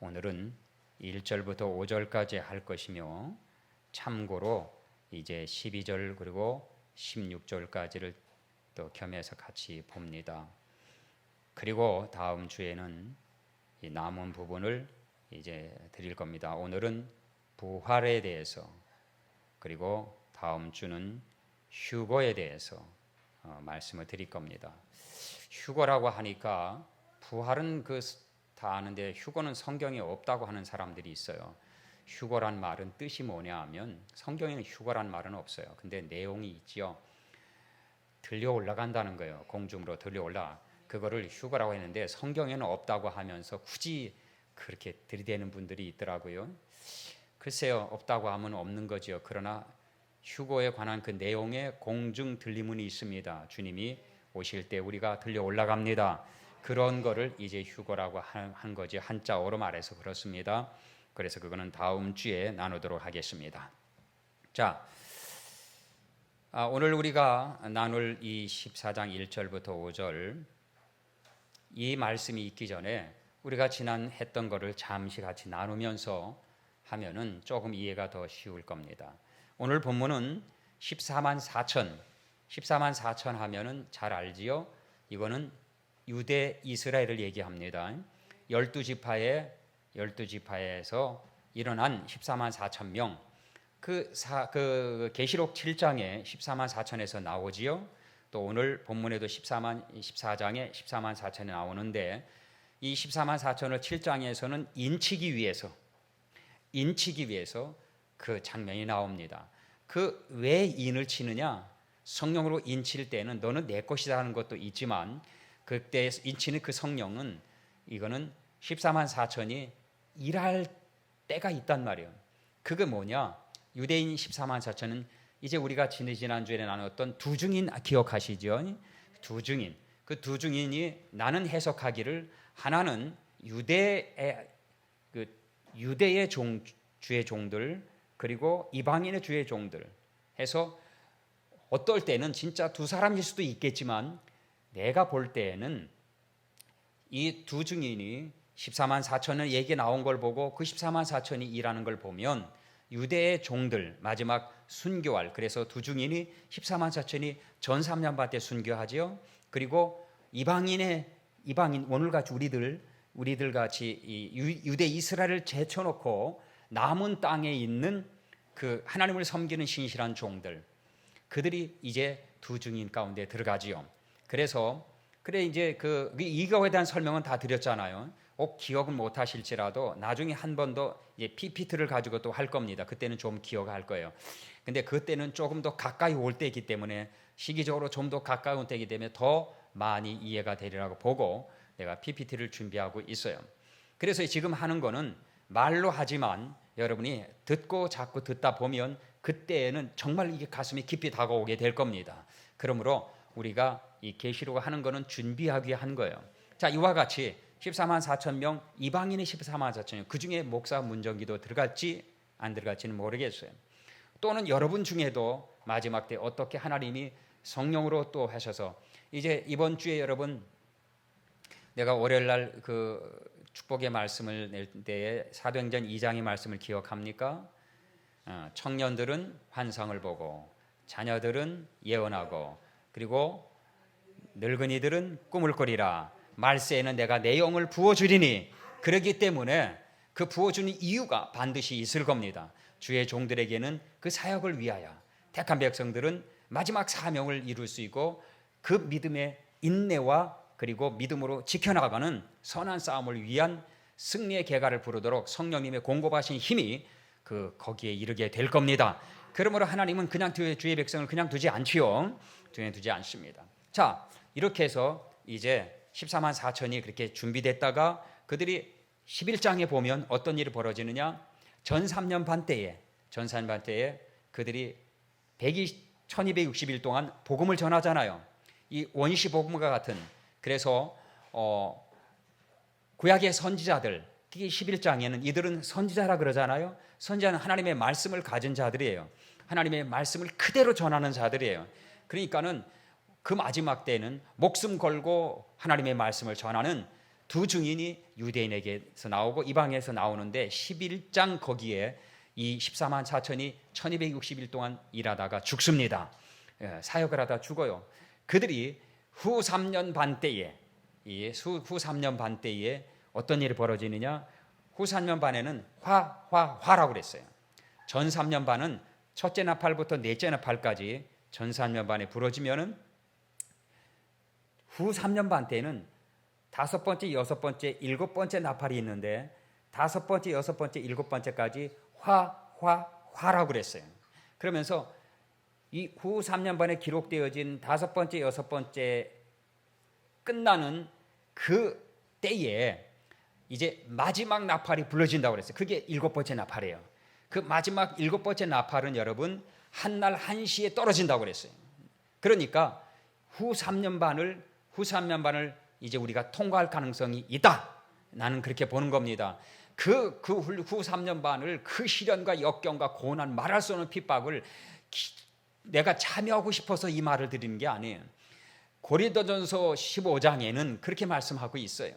오늘은 1절부터 5절까지 할 것이며 참고로 이제 12절 그리고 16절까지를 또 겸해서 같이 봅니다. 그리고 다음 주에는 이 남은 부분을 이제 드릴 겁니다. 오늘은 부활에 대해서, 그리고 다음 주는 휴거에 대해서 말씀을 드릴 겁니다. 휴거라고 하니까 부활은 다 아는데 휴거는 성경에 없다고 하는 사람들이 있어요. 휴거란 말은 뜻이 뭐냐 하면 성경에는 휴거란 말은 없어요. 근데 내용이 있지요. 들려 올라간다는 거예요. 공중으로 들려 올라. 그거를 휴거라고 했는데 성경에는 없다고 하면서 굳이 그렇게 들이대는 분들이 있더라고요. 글쎄요, 없다고 하면 없는 거죠. 그러나 휴거에 관한 그 내용에 공중 들리문이 있습니다. 주님이 오실 때 우리가 들려 올라갑니다. 그런 거를 이제 휴거라고 한 거지. 한자어로 말해서 그렇습니다. 그래서 그거는 다음 주에 나누도록 하겠습니다. 자, 오늘 우리가 나눌 이 14장 1절부터 5절 이 말씀이 있기 전에 우리가 지난 했던 거를 잠시 같이 나누면서 하면은 조금 이해가 더 쉬울 겁니다. 오늘 본문은 14만 4천 하면은 잘 알지요. 이거는 유대 이스라엘을 얘기합니다. 12지파에서 일어난 14만 4천 명. 그 계시록 7장에 14만 4천에서 나오지요. 또 오늘 본문에도 14장에 14만 4천이 나오는데 이 14만 4천을 7장에서는 인치기 위해서 그 장면이 나옵니다. 그 왜 인을 치느냐? 성령으로 인칠 때는 너는 내 것이다 하는 것도 있지만 그때 인치는 그 성령은 이거는 14만 4천이 일할 때가 있단 말이에요. 그게 뭐냐? 유대인 14만 4천은 이제 우리가 지난주에 나눴던 두 증인 기억하시죠? 두 증인. 그 두 증인이 나는 해석하기를 하나는 유대의 주의 종들 그리고 이방인의 주의 종들 해서 어떨 때는 진짜 두 사람일 수도 있겠지만 내가 볼 때에는 이 두 증인이 14만 4천의 얘기 나온 걸 보고 그 14만 4천이 일하는 걸 보면 유대의 종들 마지막 순교할, 그래서 두 증인이 14만 4천이 전 3년반 때 순교하지요. 그리고 이방인 오늘같이 우리들 같이 유대 이스라엘을 제쳐놓고 남은 땅에 있는 그 하나님을 섬기는 신실한 종들, 그들이 이제 두 증인 가운데 들어가지요. 그래 이제 이거에 대한 설명은 다 드렸잖아요. 기억은 못 하실지라도 나중에 한 번 더 이제 PPT를 가지고 또 할 겁니다. 그때는 좀 기억할 거예요. 근데 그때는 조금 더 가까이 올 때이기 때문에 시기적으로 좀 더 가까이 올 때이기 때문에 더 많이 이해가 되리라고 보고 내가 PPT를 준비하고 있어요. 그래서 지금 하는 거는 말로 하지만 여러분이 자꾸 듣다 보면 그때는 정말 이게 가슴이 깊이 다가오게 될 겁니다. 그러므로 우리가 이 계시록을 하는 거는 준비하기 위해 한 거예요. 자, 이와 같이 14만 4천 명, 이방인이 14만 4천 명, 그 중에 목사 문정기도 들어갈지 안 들어갈지는 모르겠어요. 또는 여러분 중에도 마지막 때 어떻게 하나님이 성령으로 또 하셔서 이제 이번 주에 여러분 내가 월요일 날 그 축복의 말씀을 낼 때에 사도행전 2장의 말씀을 기억합니까? 청년들은 환상을 보고 자녀들은 예언하고 그리고 늙은이들은 꿈을 꾸리라. 말세에는 내가 내 영을 부어주리니. 그렇기 때문에 그 부어주는 이유가 반드시 있을 겁니다. 주의 종들에게는 그 사역을 위하여, 택한 백성들은 마지막 사명을 이룰 수 있고 그 믿음의 인내와 그리고 믿음으로 지켜나가는 선한 싸움을 위한 승리의 계가를 부르도록 성령님의 공급하신 힘이 거기에 이르게 될 겁니다. 그러므로 하나님은 그냥 주의 백성을 그냥 두지 않지요. 그냥 두지 않습니다. 자, 이렇게 해서 이제 14만 4천이 그렇게 준비됐다가 그들이 11장에 보면 어떤 일이 벌어지느냐? 전 3년 반 때에 그들이 1260일 동안 복음을 전하잖아요. 이 원시 복음과 같은, 그래서 구약의 선지자들, 11장에는 이들은 선지자라 그러잖아요. 선지자는 하나님의 말씀을 가진 자들이에요. 하나님의 말씀을 그대로 전하는 자들이에요. 그러니까는 그 마지막 때는 목숨 걸고 하나님의 말씀을 전하는 두 증인이 유대인에게서 나오고 이방에서 나오는데 11장 거기에 이 14만 4천이 1260일 동안 일하다가 죽습니다. 사역을 하다 죽어요. 그들이 후 3년 반 때에 후 3년 반 때에 어떤 일이 벌어지느냐? 후 3년 반에는 화라고 그랬어요. 전 3년 반은 첫째 나팔부터 넷째 나팔까지 전 3년 반에 부러지면은 후 3년 반 때는 다섯 번째, 여섯 번째, 일곱 번째 나팔이 있는데 다섯 번째, 여섯 번째, 일곱 번째까지 화라고 그랬어요. 그러면서 이 후 3년 반에 기록되어진 다섯 번째, 여섯 번째 끝나는 그 때에 이제 마지막 나팔이 불러진다고 그랬어요. 그게 일곱 번째 나팔이에요. 그 마지막 일곱 번째 나팔은 여러분 한날 1시에 떨어진다고 그랬어요. 그러니까 후 3년 반을 이제 우리가 통과할 가능성이 있다. 나는 그렇게 보는 겁니다. 후 3년 반을 그 시련과 역경과 고난, 말할 수 없는 핍박을 내가 참여하고 싶어서 이 말을 드리는 게 아니에요. 고린도전서 15장에는 그렇게 말씀하고 있어요.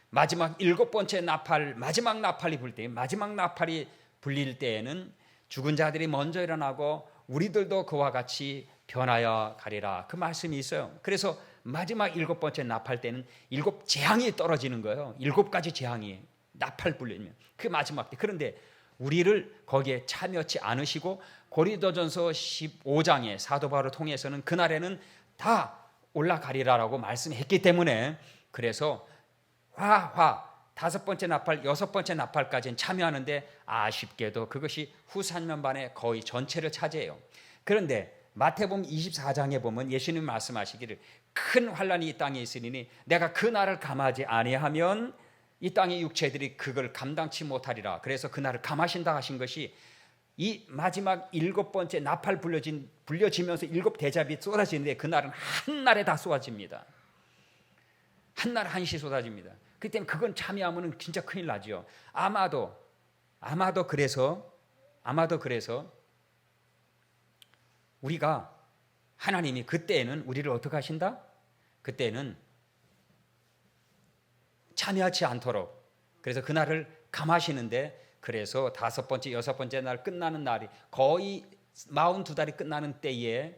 마지막 일곱 번째 나팔, 마지막 나팔이 불 때, 마지막 나팔이 불릴 때에는 죽은 자들이 먼저 일어나고 우리들도 그와 같이 변하여 가리라. 그 말씀이 있어요. 그래서 마지막 일곱 번째 나팔 때는 일곱 재앙이 떨어지는 거예요. 일곱 가지 재앙이 나팔 불리면 그 마지막 때. 그런데 우리를 거기에 참여치 않으시고 고린도전서 15장에 사도 바울을 통해서는 그날에는 다 올라가리라라고 말씀했기 때문에 그래서 다섯 번째 나팔, 여섯 번째 나팔까지는 참여하는데 아쉽게도 그것이 후 3년 반에 거의 전체를 차지해요. 그런데 마태복음 24장에 보면 예수님 말씀하시기를 큰 환란이 이 땅에 있으니 내가 그 날을 감하지 아니하면 이 땅의 육체들이 그걸 감당치 못하리라. 그래서 그 날을 감하신다 하신 것이 이 마지막 일곱 번째 나팔 불려지면서 일곱 대접이 쏟아지는데 그 날은 한날에 다 쏟아집니다. 한날 1시 쏟아집니다. 그렇기 때문에 그건 참여하면 진짜 큰일 나죠. 아마도 그래서 우리가 하나님이 그때에는 우리를 어떻게 하신다? 그때는 참여하지 않도록 그래서 그날을 감하시는데 그래서 다섯 번째, 여섯 번째 날 끝나는 날이 거의 42달이 끝나는 때에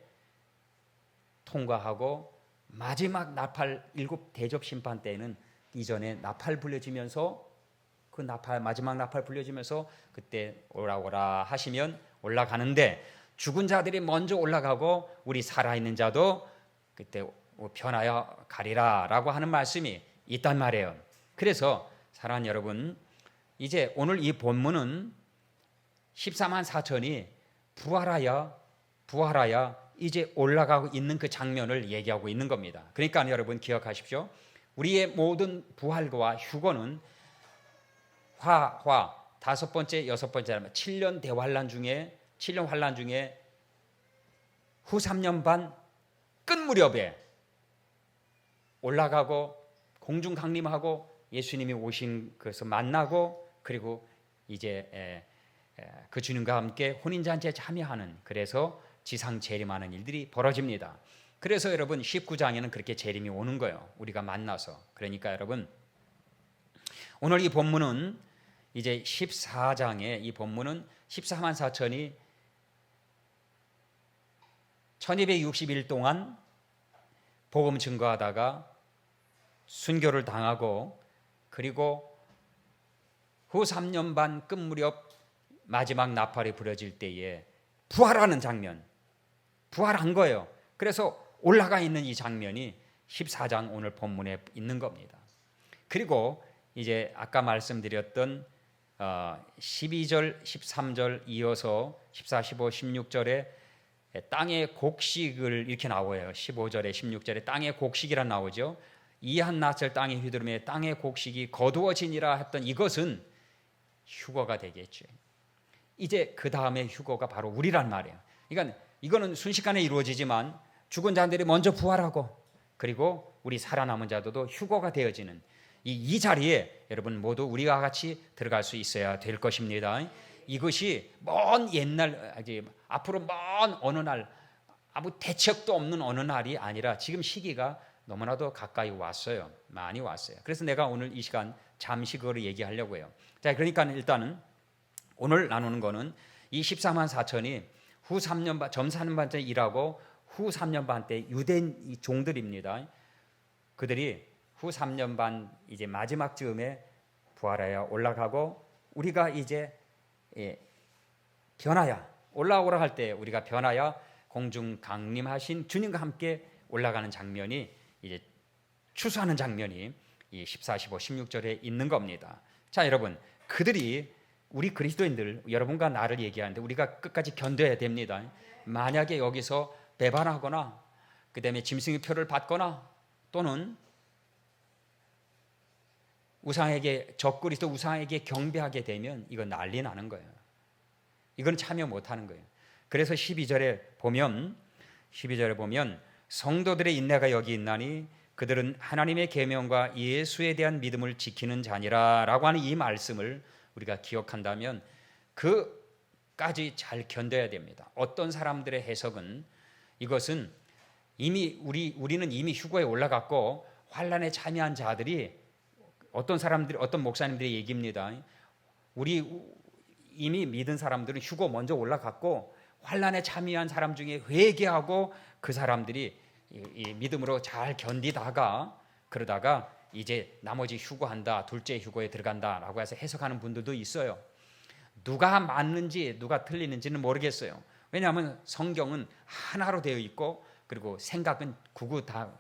통과하고 마지막 나팔 일곱 대접 심판 때에는 이전에 나팔 불려지면서 그 마지막 나팔 불려지면서 그때 오라 하시면 올라가는데 죽은 자들이 먼저 올라가고 우리 살아있는 자도 그때 변하여 가리라라고 하는 말씀이 있단 말이에요. 그래서 사랑하는 여러분, 이제 오늘 이 본문은 14만 4천이 부활하여 이제 올라가고 있는 그 장면을 얘기하고 있는 겁니다. 그러니까 여러분 기억하십시오. 우리의 모든 부활과 휴거는 다섯 번째, 여섯 번째 7년 환란 중에 후 3년 반 끝 무렵에 올라가고 공중 강림하고 예수님이 오신 것을 만나고 그리고 이제 그 주님과 함께 혼인잔치에 참여하는 그래서 지상 재림하는 일들이 벌어집니다. 그래서 여러분 19장에는 그렇게 재림이 오는 거예요. 우리가 만나서. 그러니까 여러분 오늘 이 본문은 이제 14장에 이 본문은 14만 4천이 1260일 동안 복음 증거하다가 순교를 당하고 그리고 후 3년 반 끝 무렵 마지막 나팔이 부러질 때에 부활하는 장면, 부활한 거예요. 그래서 올라가 있는 이 장면이 14장 오늘 본문에 있는 겁니다. 그리고 이제 아까 말씀드렸던 12절, 13절 이어서 14, 15, 16절에 땅의 곡식을 이렇게 나와요. 15절에 16절에 땅의 곡식이라 나오죠. 이한 나철 땅의 휘두름에 땅의 곡식이 거두어지니라 했던 이것은 휴거가 되겠죠. 이제 그 다음에 휴거가 바로 우리란 말이에요. 그러니까 이거는 순식간에 이루어지지만 죽은 자들이 먼저 부활하고 그리고 우리 살아남은 자들도 휴거가 되어지는 이 자리에 여러분 모두 우리와 같이 들어갈 수 있어야 될 것입니다. 이것이 먼 옛날 앞으로 먼 어느 날 아무 대책도 없는 어느 날이 아니라 지금 시기가 너무나도 가까이 왔어요. 많이 왔어요. 그래서 내가 오늘 이 시간 잠시 그거를 얘기하려고 해요. 자, 그러니까 일단은 오늘 나누는 거는 이 14만 4천이 후 3년 반, 점 3년 반째 일하고 후 3년 반 때 유대인 종들입니다. 그들이 후 3년 반 이제 마지막 즈음에 부활하여 올라가고 우리가 이제 변하여 올라오라 할 때 우리가 변하여 공중 강림하신 주님과 함께 올라가는 장면이 이제 추수하는 장면이 이 14, 15, 16절에 있는 겁니다. 자, 여러분, 그들이 우리 그리스도인들 여러분과 나를 얘기하는데 우리가 끝까지 견뎌야 됩니다. 만약에 여기서 배반하거나 그다음에 짐승의 표를 받거나 또는 우상에게 적그리스도 우상에게 경배하게 되면 이건 난리 나는 거예요. 이건 참여 못하는 거예요. 그래서 12절에 보면 성도들의 인내가 여기 있나니 그들은 하나님의 계명과 예수에 대한 믿음을 지키는 자니라라고 하는 이 말씀을 우리가 기억한다면 그까지 잘 견뎌야 됩니다. 어떤 사람들의 해석은 이것은 이미 우리는 이미 휴거에 올라갔고 환난에 참여한 자들이 어떤 목사님들의 얘기입니다. 우리 이미 믿은 사람들은 휴거 먼저 올라갔고 환난에 참여한 사람 중에 회개하고 그 사람들이 이 믿음으로 잘 견디다가 그러다가 이제 나머지 휴거한다, 둘째 휴거에 들어간다라고 해서 해석하는 분들도 있어요. 누가 맞는지 누가 틀리는지는 모르겠어요. 왜냐하면 성경은 하나로 되어 있고 그리고 생각은 구구 다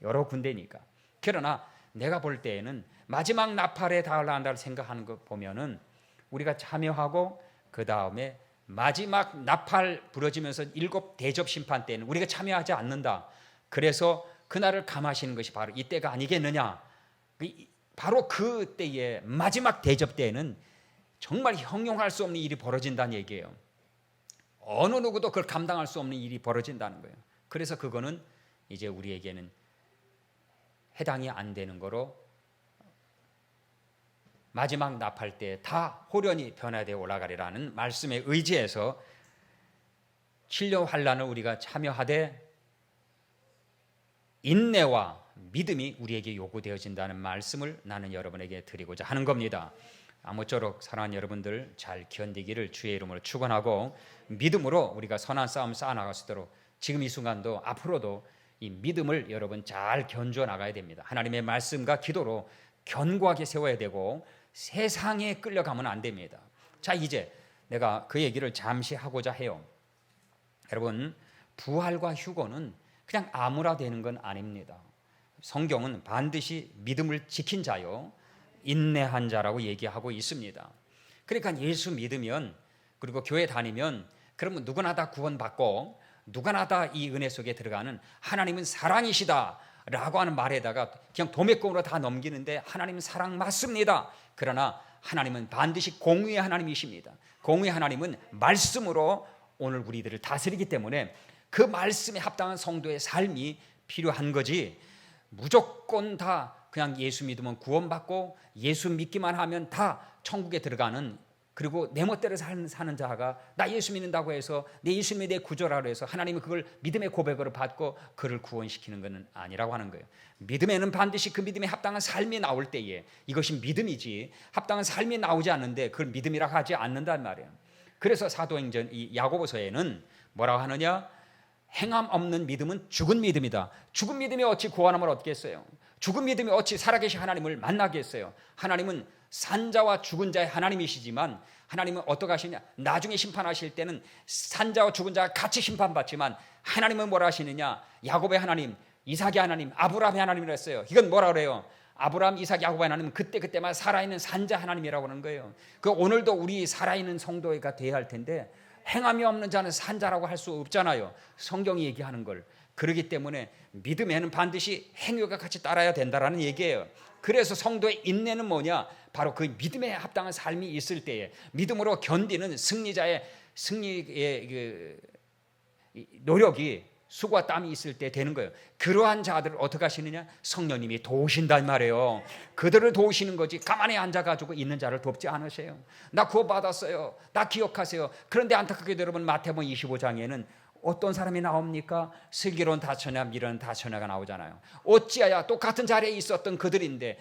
여러 군데니까. 그러나 내가 볼 때에는 마지막 나팔에 달한다를 생각하는 거 보면은 우리가 참여하고 그 다음에 마지막 나팔 부러지면서 7 대접 심판 때는 우리가 참여하지 않는다. 그래서 그날을 감하시는 것이 바로 이때가 아니겠느냐. 바로 그 때에 마지막 대접 때에는 정말 형용할 수 없는 일이 벌어진다는 얘기예요. 어느 누구도 그걸 감당할 수 없는 일이 벌어진다는 거예요. 그래서 그거는 이제 우리에게는 해당이 안 되는 거로 마지막 나팔 때 다 호련히 변화되어 올라가리라는 말씀에 의지해서 7년 환란을 우리가 참여하되 인내와 믿음이 우리에게 요구되어진다는 말씀을 나는 여러분에게 드리고자 하는 겁니다. 아무쪼록 사랑하는 여러분들 잘 견디기를 주의 이름으로 축원하고 믿음으로 우리가 선한 싸움 쌓아나갈 수 있도록 지금 이 순간도 앞으로도 이 믿음을 여러분 잘 견주어 나가야 됩니다. 하나님의 말씀과 기도로 견고하게 세워야 되고 세상에 끌려가면 안 됩니다. 자, 이제 내가 그 얘기를 잠시 하고자 해요. 여러분, 부활과 휴거는 그냥 아무나 되는 건 아닙니다. 성경은 반드시 믿음을 지킨 자요 인내한 자라고 얘기하고 있습니다. 그러니까 예수 믿으면 그리고 교회 다니면 그러면 누구나 다 구원받고 누구나 다 이 은혜 속에 들어가는 하나님은 사랑이시다 라고 하는 말에다가 그냥 도매금으로 다 넘기는데 하나님은 사랑 맞습니다. 그러나 하나님은 반드시 공의의 하나님이십니다. 공의의 하나님은 말씀으로 오늘 우리들을 다스리기 때문에 그 말씀에 합당한 성도의 삶이 필요한 거지 무조건 다 그냥 예수 믿으면 구원받고 예수 믿기만 하면 다 천국에 들어가는 그리고 내 멋대로 사는 자가 나 예수 믿는다고 해서 내 예수 믿는 내 구조라고 해서 하나님은 그걸 믿음의 고백으로 받고 그를 구원시키는 것은 아니라고 하는 거예요. 믿음에는 반드시 그 믿음에 합당한 삶이 나올 때에 이것이 믿음이지 합당한 삶이 나오지 않는데 그걸 믿음이라고 하지 않는단 말이에요. 그래서 사도행전 이 야고보서에는 뭐라고 하느냐? 행함 없는 믿음은 죽은 믿음이다. 죽은 믿음이 어찌 구원함을 얻겠어요? 죽은 믿음이 어찌 살아계신 하나님을 만나겠어요? 하나님은 산자와 죽은 자의 하나님이시지만 하나님은 어떻게 하시냐? 나중에 심판하실 때는 산자와 죽은 자가 같이 심판받지만 하나님은 뭐라 하시느냐? 야곱의 하나님, 이삭의 하나님, 아브라함의 하나님이라 했어요. 이건 뭐라 그래요? 아브라함, 이삭, 야곱의 하나님은 그때그때만 살아있는 산자 하나님이라고 하는 거예요. 그 오늘도 우리 살아있는 성도가 돼야 할 텐데 행함이 없는 자는 산자라고 할 수 없잖아요. 성경이 얘기하는 걸. 그렇기 때문에 믿음에는 반드시 행위가 같이 따라야 된다라는 얘기예요. 그래서 성도의 인내는 뭐냐? 바로 그 믿음에 합당한 삶이 있을 때에 믿음으로 견디는 승리의 그 노력이 수고와 땀이 있을 때 되는 거예요. 그러한 자들을 어떻게 하시느냐? 성령님이 도우신단 말이에요. 그들을 도우시는 거지 가만히 앉아가지고 있는 자를 돕지 않으세요. 나 구원받았어요. 나 기억하세요. 그런데 안타깝게 여러분 마태복음 25장에는 어떤 사람이 나옵니까? 슬기로운 다처냐 미련한 다처냐가 나오잖아요. 어찌하여 똑같은 자리에 있었던 그들인데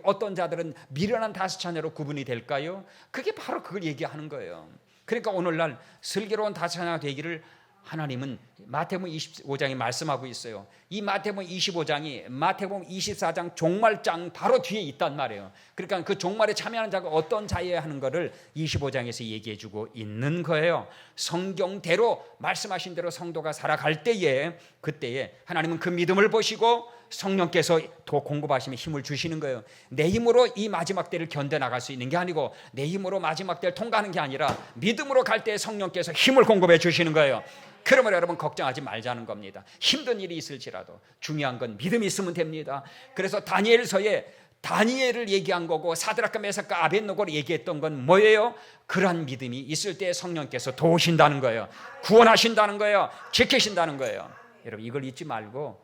어떤 자들은 미련한 다처냐로 구분이 될까요? 그게 바로 그걸 얘기하는 거예요. 그러니까 오늘날 슬기로운 다처냐 되기를 하나님은 마태복음 25장에 말씀하고 있어요. 이 마태복음 25장이 마태복음 24장 종말장 바로 뒤에 있단 말이에요. 그러니까 그 종말에 참여하는 자가 어떤 자여야 하는 것을 25장에서 얘기해 주고 있는 거예요. 성경대로 말씀하신 대로 성도가 살아갈 때에 그때에 하나님은 그 믿음을 보시고 성령께서 더 공급하시며 힘을 주시는 거예요. 내 힘으로 이 마지막 때를 견뎌나갈 수 있는 게 아니고 내 힘으로 마지막 때를 통과하는 게 아니라 믿음으로 갈 때 성령께서 힘을 공급해 주시는 거예요. 그러므로 여러분 걱정하지 말자는 겁니다. 힘든 일이 있을지라도 중요한 건 믿음이 있으면 됩니다. 그래서 다니엘서에 다니엘을 얘기한 거고 사드락과 메삭과 아벳노고를 얘기했던 건 뭐예요? 그러한 믿음이 있을 때 성령께서 도우신다는 거예요. 구원하신다는 거예요. 지키신다는 거예요. 여러분 이걸 잊지 말고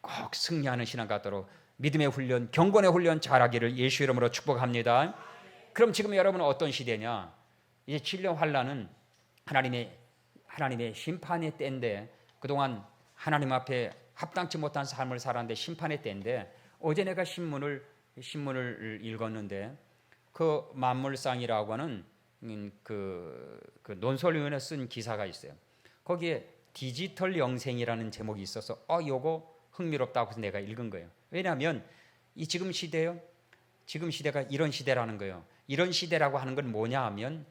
꼭 승리하는 신앙 갖도록 믿음의 훈련, 경건의 훈련 잘하기를 예수 이름으로 축복합니다. 그럼 지금 여러분은 어떤 시대냐? 이제 7년 환란은 하나님의 심판의 때인데 그동안 하나님 앞에 합당치 못한 삶을 살았는데 심판의 때인데 어제 내가 신문을 읽었는데 그 만물상이라고 하는 그 논설위원회 쓴 기사가 있어요. 거기에 디지털 영생이라는 제목이 있어서 요거 흥미롭다고 해서 내가 읽은 거예요. 왜냐하면 이 지금 시대요. 지금 시대가 이런 시대라는 거예요. 이런 시대라고 하는 건 뭐냐 하면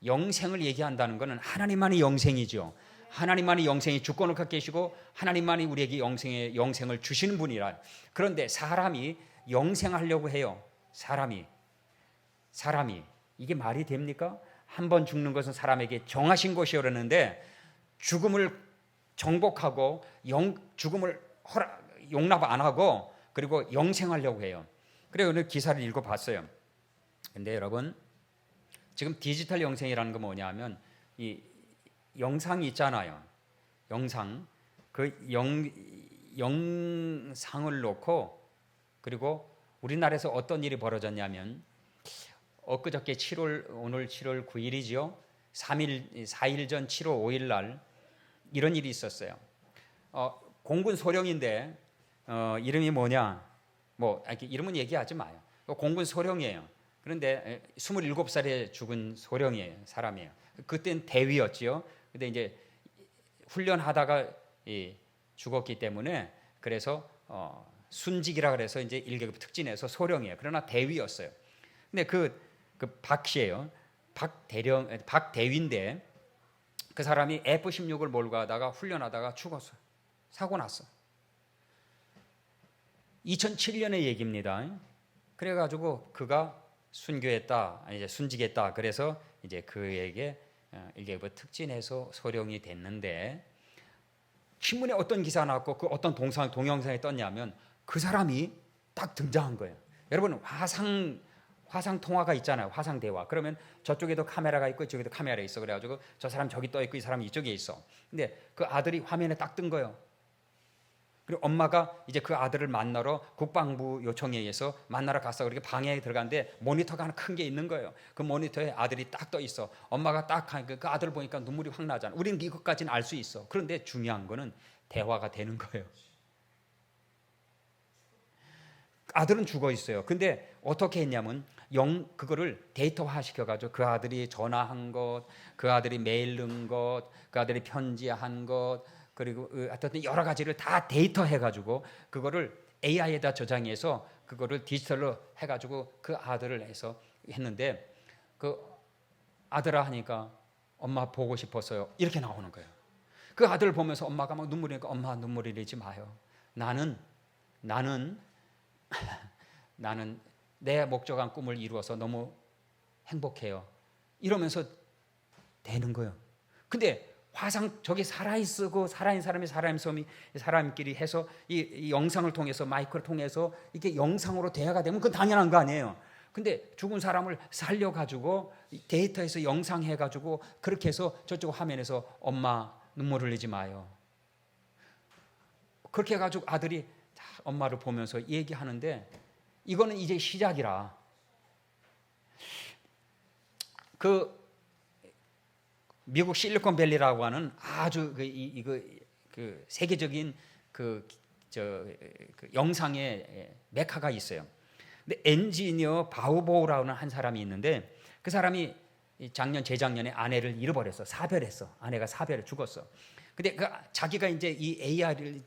영생을 얘기한다는 것은 하나님만이 영생이죠. 하나님만이 영생의 주권을 갖고 계시고 하나님만이 우리에게 영생을 주시는 분이라. 그런데 사람이 영생하려고 해요. 사람이 이게 말이 됩니까? 한 번 죽는 것은 사람에게 정하신 것이요 그러는데 죽음을 정복하고 죽음을 용납 안 하고 그리고 영생하려고 해요. 그래서 오늘 기사를 읽어봤어요. 근데 여러분 지금 디지털 영생이라는 건 뭐냐면 이 영상이 있잖아요. 영상 그 영상을 놓고 그리고 우리나라에서 어떤 일이 벌어졌냐면 엊그저께 오늘 7월 9일이죠. 4일 전 7월 5일 날 이런 일이 있었어요. 공군 소령인데 이름이 뭐냐? 이름은 얘기하지 마요. 공군 소령이에요. 그런데 27살에 죽은 소령이에요. 사람이에요. 그때는 대위였지요. 근데 이제 훈련하다가 죽었기 때문에 그래서 순직이라 그래서 이제 1계급 특진해서 소령이에요. 그러나 대위였어요. 근데 그 박씨예요. 박대위인데 그 사람이 F-16을 몰고 가다가 훈련하다가 죽었어. 사고 났어. 2007년의 얘기입니다. 그래가지고 그가 순교했다, 이제 순직했다. 그래서 이제 그에게 1계급 특진해서 소령이 됐는데 신문에 어떤 기사 나왔고 그 어떤 동영상이 떴냐면 그 사람이 딱 등장한 거예요. 여러분 화상 통화가 있잖아요. 화상 대화. 그러면 저쪽에도 카메라가 있고 이쪽에도 카메라가 있어. 그래가지고 저 사람 저기 떠 있고 이 사람 이쪽에 있어. 근데 그 아들이 화면에 딱 뜬 거예요. 그리고 엄마가 이제 그 아들을 만나러 국방부 요청에 의해서 만나러 갔어. 그렇게 방에 들어갔는데 모니터가 하나 큰 게 있는 거예요. 그 모니터에 아들이 딱 떠 있어. 엄마가 딱 하니까 그 아들을 보니까 눈물이 확 나잖아. 우리는 이것까지는 알 수 있어. 그런데 중요한 거는 대화가 되는 거예요. 아들은 죽어 있어요. 근데 어떻게 했냐면 그거를 데이터화 시켜가지고 그 아들이 전화한 것, 그 아들이 메일 넣은 것, 그 아들이 편지한 것, 그리고 어떤 여러 가지를 다 데이터 해가지고 그거를 AI에다 저장해서 그거를 디지털로 해가지고 그 아들을 해서 했는데 그 아들아 하니까 엄마 보고 싶었어요. 이렇게 나오는 거예요. 그 아들을 보면서 엄마가 막 눈물이 나니까 엄마 눈물이 내지 마요. 나는 내 목적한 꿈을 이루어서 너무 행복해요. 이러면서 되는 거예요. 근데 저기 살아있고 살아있는 사람이 사람끼리 해서 이 영상을 통해서 마이크를 통해서 이게 영상으로 대화가 되면 그건 당연한 거 아니에요. 근데 죽은 사람을 살려가지고 데이터에서 영상해가지고 그렇게 해서 저쪽 화면에서 엄마 눈물 흘리지 마요. 그렇게 해가지고 아들이 엄마를 보면서 얘기하는데 이거는 이제 시작이라. 미국 실리콘밸리라고 하는 아주 그 세계적인 그 영상의 메카가 있어요. 근데 엔지니어 바우보우라는 한 사람이 있는데 그 사람이 작년 재작년에 아내를 잃어버렸어. 사별했어. 아내가 사별해 죽었어. 근데 자기가 이제 이 AI를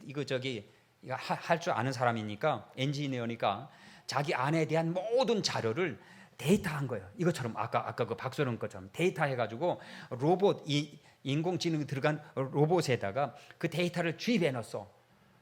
할 줄 아는 사람이니까 엔지니어니까 자기 아내에 대한 모든 자료를 데이터한 거예요. 이것처럼 아까 그 박소령 것처럼 데이터해가지고 로봇 인공지능이 들어간 로봇에다가 그 데이터를 주입해 놨어.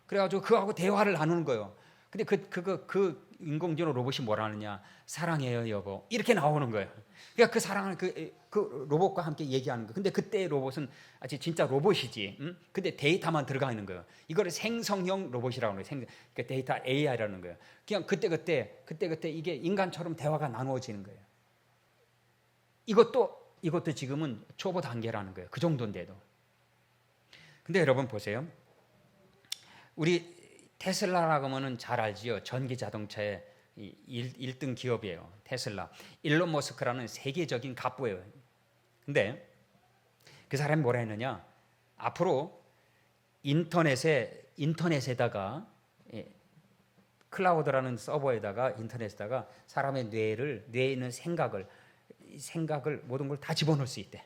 그래가지고 그하고 대화를 나누는 거예요. 근데 그 인공지능 로봇이 뭐라 하느냐? 사랑해요 여보 이렇게 나오는 거예요. 그러니까 그 사랑을 그 로봇과 함께 얘기하는 거예요. 근데 그때 로봇은 아직 진짜 로봇이지. 응? 근데 데이터만 들어가 있는 거예요. 이거를 생성형 로봇이라고 해요. 그러니까 데이터 AI라는 거예요. 그냥 그때 이게 인간처럼 대화가 나누어지는 거예요. 이것도 지금은 초보 단계라는 거예요. 그 정도인데도. 근데 여러분 보세요. 우리 테슬라라고 하면은 잘 알지요. 전기 자동차의 1등 기업이에요. 테슬라. 일론 머스크라는 세계적인 갑부예요. 근데 그 사람이 뭐라 했느냐? 앞으로 인터넷에다가 클라우드라는 서버에다가 인터넷에다가 사람의 뇌에 있는 생각을 모든 걸 다 집어넣을 수 있대.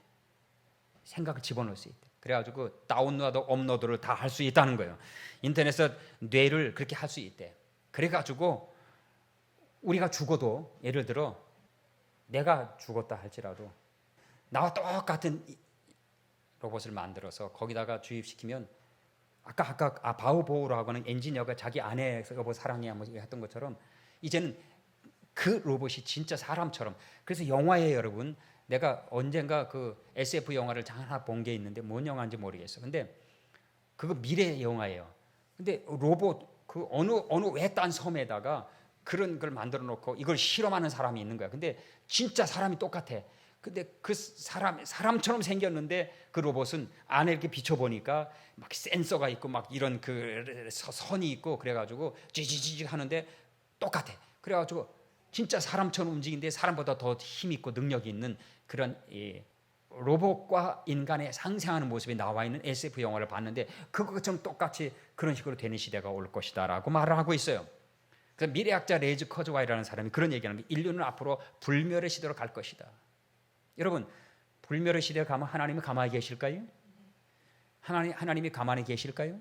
생각을 집어넣을 수 있대. 그래가지고 다운로드, 업로드를 다 할 수 있다는 거예요. 인터넷에서 뇌를 그렇게 할 수 있대. 그래가지고 우리가 죽어도 예를 들어 내가 죽었다 할지라도 나와 똑같은 로봇을 만들어서 거기다가 주입시키면 아까 바우보우라고 하는 엔지니어가 자기 아내에서 여보 사랑해 뭐 했던 것처럼 이제는 그 로봇이 진짜 사람처럼. 그래서 영화에 여러분 내가 언젠가 그 SF 영화를 하나 본 게 있는데 뭔 영화인지 모르겠어. 근데 그거 미래 영화예요. 근데 로봇 그 어느 외딴 섬에다가 그런 걸 만들어 놓고 이걸 실험하는 사람이 있는 거야. 근데 진짜 사람이 똑같아. 근데 그 사람처럼 생겼는데 그 로봇은 안에 이렇게 비춰보니까 막 센서가 있고 막 이런 그 선이 있고 그래가지고 찌찌찌 하는데 똑같아. 그래가지고 진짜 사람처럼 움직이는데 사람보다 더 힘 있고 능력이 있는 그런 로봇과 인간의 상생하는 모습이 나와 있는 SF 영화를 봤는데 그것처럼 똑같이 그런 식으로 되는 시대가 올 것이다라고 말을 하고 있어요. 그래서 미래학자 레이즈 커즈와이라는 사람이 그런 얘기하는 게 인류는 앞으로 불멸의 시대로 갈 것이다. 여러분 불멸의 시대에 가면 하나님이 가만히 계실까요? 하나님이 가만히 계실까요?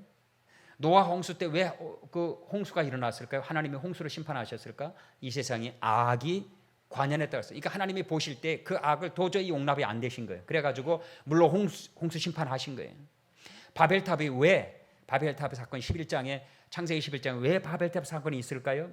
노아 홍수 때 왜 그 홍수가 일어났을까요? 하나님이 홍수를 심판하셨을까? 이 세상에 악이 관연했다고 했어요. 그러니까 하나님이 보실 때 그 악을 도저히 용납이 안 되신 거예요. 그래가지고 물론 홍수 심판하신 거예요. 바벨탑 사건 11장에 창세기 11장에 왜 바벨탑 사건이 있을까요?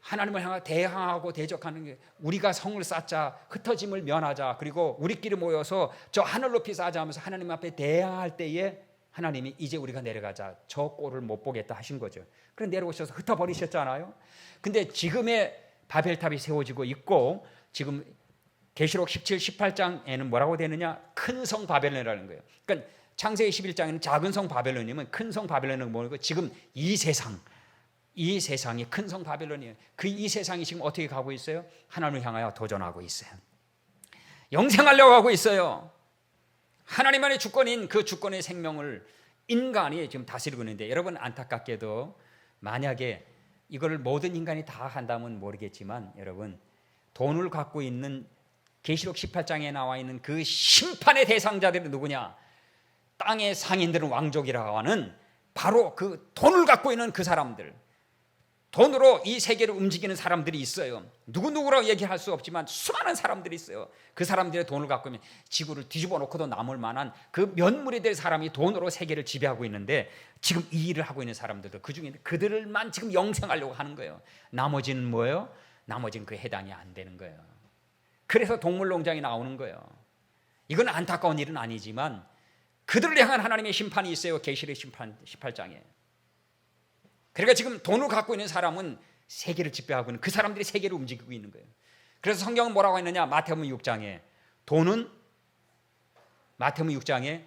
하나님을 향해 대항하고 대적하는 게 우리가 성을 쌓자, 흩어짐을 면하자, 그리고 우리끼리 모여서 저 하늘 높이 쌓자 하면서 하나님 앞에 대항할 때에 하나님이 이제 우리가 내려가자, 저 꼴을 못 보겠다 하신 거죠. 그래서 내려오셔서 흩어버리셨잖아요. 근데 지금의 바벨탑이 세워지고 있고 지금 계시록 17, 18장에는 뭐라고 되느냐? 큰 성 바벨론이라는 거예요. 그러니까 창세기 11장에는 작은 성 바벨론이면 큰 성 바벨론은 뭐고 지금 이 세상이 큰 성 바벨론이에요. 그 이 세상이 지금 어떻게 가고 있어요? 하나님을 향하여 도전하고 있어요. 영생하려고 하고 있어요. 하나님만의 주권인 그 주권의 생명을 인간이 지금 다스리고 있는데 여러분 안타깝게도 만약에 이걸 모든 인간이 다 한다면 모르겠지만 여러분 돈을 갖고 있는 계시록 18장에 나와 있는 그 심판의 대상자들이 누구냐? 땅의 상인들은 왕족이라고 하는 바로 그 돈을 갖고 있는 그 사람들, 돈으로 이 세계를 움직이는 사람들이 있어요. 누구라고 얘기할 수 없지만 수많은 사람들이 있어요. 그 사람들의 돈을 갖고 있면 지구를 뒤집어 놓고도 남을 만한 그 면물이 될 사람이 돈으로 세계를 지배하고 있는데 지금 이 일을 하고 있는 사람들도 그중에 그들만 지금 영생하려고 하는 거예요. 나머지는 뭐예요? 나머지는 그 해당이 안 되는 거예요. 그래서 동물농장이 나오는 거예요. 이건 안타까운 일은 아니지만 그들을 향한 하나님의 심판이 있어요. 계시록 18장에. 그러니까 지금 돈을 갖고 있는 사람은 세계를 지배하고 있는 그 사람들이 세계를 움직이고 있는 거예요. 그래서 성경은 뭐라고 했느냐? 마태복음 6장에 돈은 마태복음 6장에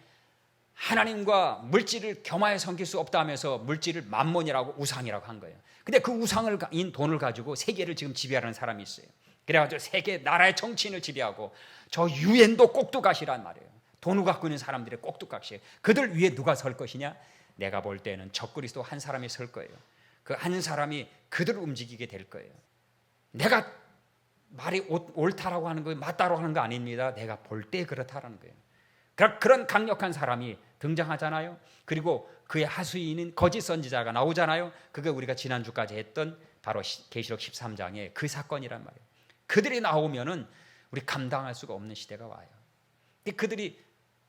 하나님과 물질을 겸하여 섬길 수 없다 하면서 물질을 만몬이라고 우상이라고 한 거예요. 근데 그 우상인 돈을 가지고 세계를 지금 지배하는 사람이 있어요. 그래가지고 세계 나라의 정치인을 지배하고 저 유엔도 꼭두가시란 말이에요. 돈 갖고 있는 사람들의 꼭두각시예요. 그들 위에 누가 설 것이냐? 내가 볼 때는 적그리스도 한 사람이 설 거예요. 그 한 사람이 그들을 움직이게 될 거예요. 내가 말이 옳다라고 하는 거, 맞다라고 하는 거 아닙니다. 내가 볼 때 그렇다라는 거예요. 그런 강력한 사람이 등장하잖아요. 그리고 그의 하수인인 거짓 선지자가 나오잖아요. 그게 우리가 지난주까지 했던 바로 계시록 13장의 그 사건이란 말이에요. 그들이 나오면은 우리 감당할 수가 없는 시대가 와요. 근데 그들이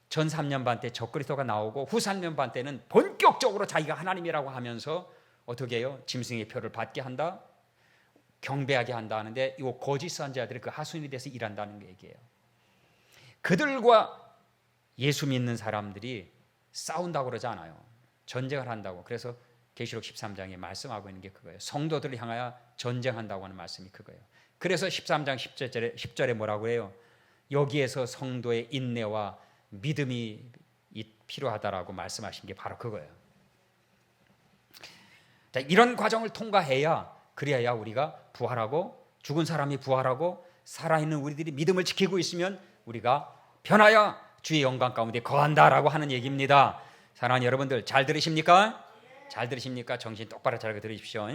전 3년 반 때 적그리스도가 나오고 후 3년 반 때는 본격적으로 자기가 하나님이라고 하면서 어떻게 해요? 짐승의 표를 받게 한다, 경배하게 한다 하는데 이 거짓 선지자들이 그 하수인이 돼서 일한다는 얘기예요. 그들과 예수 믿는 사람들이 싸운다고 그러지 않아요. 전쟁을 한다고. 그래서 계시록 13장에 말씀하고 있는 게 그거예요. 성도들을 향하여 전쟁한다고 하는 말씀이 그거예요. 그래서 13장 10절에 뭐라고 해요? 여기에서 성도의 인내와 믿음이 필요하다라고 말씀하신 게 바로 그거예요. 자, 이런 과정을 통과해야 그래야 우리가 부활하고 죽은 사람이 부활하고 살아있는 우리들이 믿음을 지키고 있으면 우리가 변하여 주의 영광 가운데 거한다라고 하는 얘기입니다. 사랑하는 여러분들 잘 들으십니까? 잘 들으십니까? 정신 똑바로 잘 들으십시오.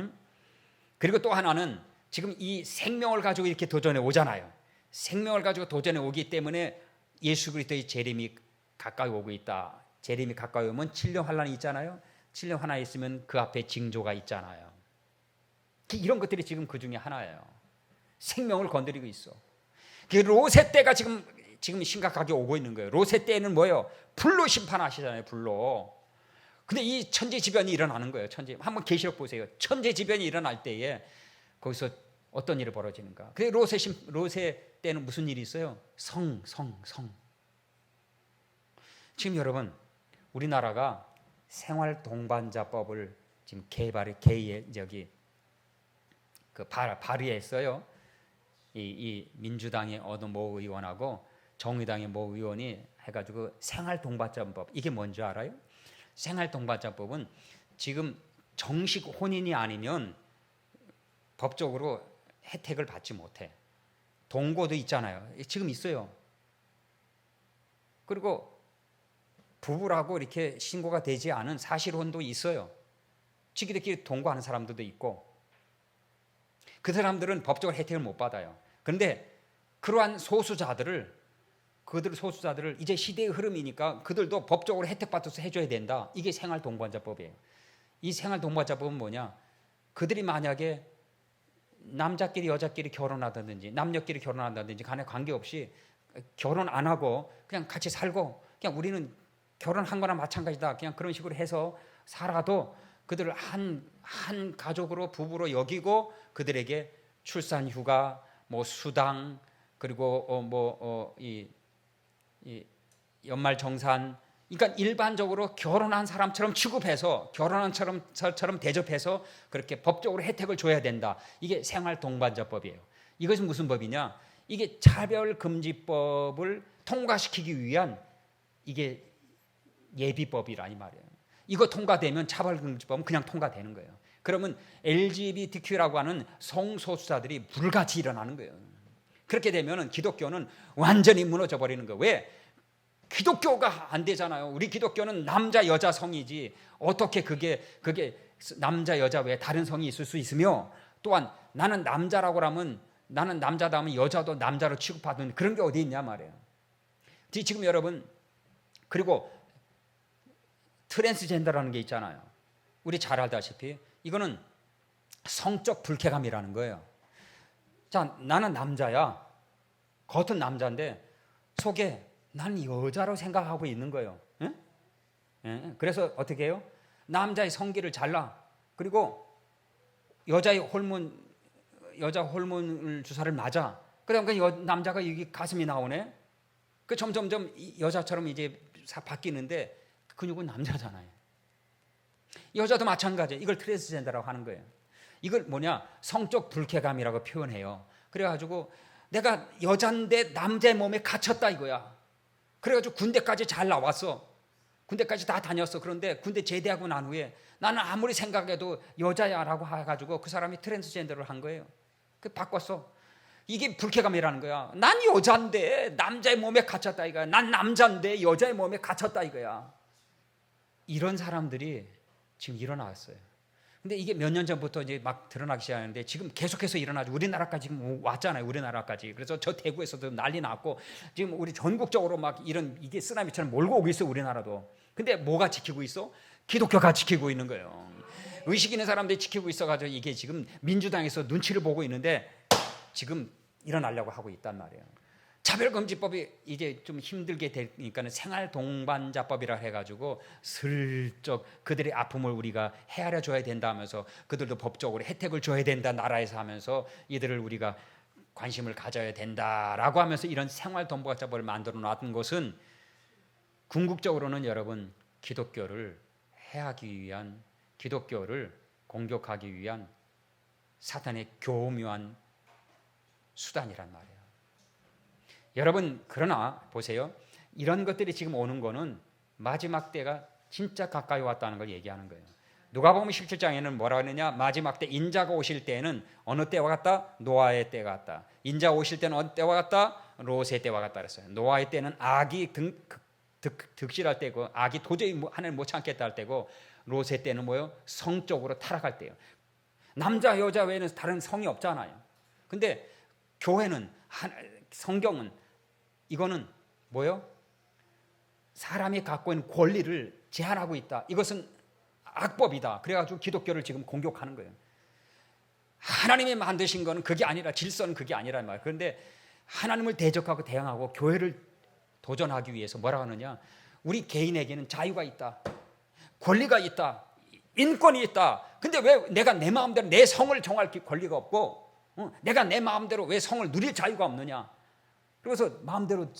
그리고 또 하나는 지금 이 생명을 가지고 이렇게 도전해 오잖아요. 생명을 가지고 도전해 오기 때문에 예수 그리스도의 재림이 가까이 오고 있다. 재림이 가까이 오면 칠령 환란이 있잖아요. 칠령 환란이 있으면 그 앞에 징조가 있잖아요. 이런 것들이 지금 그 중에 하나예요. 생명을 건드리고 있어. 롯의 때가 지금 심각하게 오고 있는 거예요. 롯의 때는 뭐예요? 불로 심판하시잖아요. 불로. 근데 이 천재지변이 일어나는 거예요. 한번 계시록 보세요. 천재지변이 일어날 때에 거기서 어떤 일이 벌어지는가? 근데 롯의 때는 무슨 일이 있어요? 성. 지금 여러분 우리나라가 생활 동반자법을 지금 발의했어요. 이 민주당의 어느 모 의원하고 정의당의 모 의원이 해가지고 생활 동반자법, 이게 뭔지 알아요? 생활 동반자법은 지금 정식 혼인이 아니면 법적으로 혜택을 받지 못해. 동거도 있잖아요. 지금 있어요. 그리고 부부라고 이렇게 신고가 되지 않은 사실혼도 있어요. 지기들끼리 동거하는 사람들도 있고. 그 사람들은 법적으로 혜택을 못 받아요. 그런데 그러한 소수자들을 이제 시대의 흐름이니까 그들도 법적으로 혜택받아서 해줘야 된다. 이게 생활동반자법이에요. 이 생활동반자법은 뭐냐? 그들이 만약에 남자끼리 여자끼리 결혼하다든지 남녀끼리 결혼한다든지 간에 관계없이 결혼 안 하고 그냥 같이 살고 그냥 우리는 결혼한 거나 마찬가지다. 그냥 그런 식으로 해서 살아도 그들을 한 가족으로 부부로 여기고 그들에게 출산 휴가, 뭐 수당, 그리고 이 연말 정산, 그러니까 일반적으로 결혼한 사람처럼 취급해서 결혼한 사람처럼 대접해서 그렇게 법적으로 혜택을 줘야 된다. 이게 생활동반자법이에요. 이것은 무슨 법이냐? 이게 차별금지법을 통과시키기 위한 이게 예비법이라 이 말이에요. 이거 통과되면 차별금지법은 그냥 통과되는 거예요. 그러면 LGBTQ라고 하는 성소수자들이 불같이 일어나는 거예요. 그렇게 되면 기독교는 완전히 무너져 버리는 거예요. 왜? 기독교가 안 되잖아요. 우리 기독교는 남자 여자 성이지 어떻게 그게 남자 여자 외에 다른 성이 있을 수 있으며, 또한 나는 남자라고 하면 나는 남자다 하면 여자도 남자로 취급하는 그런 게 어디 있냐 말이에요. 지금 여러분, 그리고 트랜스젠더라는 게 있잖아요. 우리 잘 알다시피 이거는 성적 불쾌감이라는 거예요. 자, 나는 남자야. 겉은 남자인데 속에 난 여자로 생각하고 있는 거예요. 응? 예? 그래서 어떻게 해요? 남자의 성기를 잘라. 그리고 여자 호르몬 주사를 맞아. 그러니까 남자가 여기 가슴이 나오네. 그 점점점 여자처럼 이제 바뀌는데 근육은 남자잖아요. 여자도 마찬가지예요. 이걸 트랜스젠더라고 하는 거예요. 이걸 뭐냐? 성적 불쾌감이라고 표현해요. 그래가지고 내가 여잔데 남자의 몸에 갇혔다 이거야. 그래가지고 군대까지 잘 나왔어. 군대까지 다 다녔어. 그런데 군대 제대하고 난 후에 나는 아무리 생각해도 여자야라고 해가지고 그 사람이 트랜스젠더를 한 거예요. 그 바꿨어. 이게 불쾌감이라는 거야. 난 여자인데 남자의 몸에 갇혔다 이거야. 난 남자인데 여자의 몸에 갇혔다 이거야. 이런 사람들이 지금 일어났어요. 근데 이게 몇 년 전부터 이제 막 드러나기 시작하는데 지금 계속해서 일어나죠. 우리나라까지 지금 왔잖아요. 우리나라까지. 그래서 저 대구에서도 난리 났고 지금 우리 전국적으로 막 이런 이게 쓰나미처럼 몰고 오고 있어 우리나라도. 근데 뭐가 지키고 있어? 기독교가 지키고 있는 거예요. 의식 있는 사람들이 지키고 있어가지고 이게 지금 민주당에서 눈치를 보고 있는데 지금 일어나려고 하고 있단 말이에요. 차별금지법이 이제 좀 힘들게 되니까는 생활동반자법이라 해가지고 슬쩍 그들의 아픔을 우리가 헤아려 줘야 된다 하면서 그들도 법적으로 혜택을 줘야 된다 나라에서 하면서 이들을 우리가 관심을 가져야 된다라고 하면서 이런 생활동반자법을 만들어 놨던 것은 궁극적으로는 여러분 기독교를 해하기 위한, 기독교를 공격하기 위한 사탄의 교묘한 수단이란 말이에요. 여러분 그러나 보세요. 이런 것들이 지금 오는 거는 마지막 때가 진짜 가까이 왔다는 걸 얘기하는 거예요. 누가복음 17장에는 뭐라 그러느냐? 마지막 때 인자가 오실 때에는 어느 때와 같다? 노아의 때가 같다. 인자 오실 때는 어느 때와 같다? 롯의 때와 같다 그랬어요. 노아의 때는 악이 득실할 때고 악이 도저히 하나님을 못 참겠다 할 때고 롯의 때는 뭐예요? 성적으로 타락할 때예요. 남자 여자 외에는 다른 성이 없잖아요. 근데 교회는 성경은 이거는 뭐예요? 사람이 갖고 있는 권리를 제한하고 있다. 이것은 악법이다. 그래가지고 기독교를 지금 공격하는 거예요. 하나님이 만드신 거는 그게 아니라 질서는 그게 아니란 말이에요. 그런데 하나님을 대적하고 대항하고 교회를 도전하기 위해서 뭐라 하느냐? 우리 개인에게는 자유가 있다. 권리가 있다. 인권이 있다. 근데 왜 내가 내 마음대로 내 성을 정할 권리가 없고 내가 내 마음대로 왜 성을 누릴 자유가 없느냐? 그래서 마음대로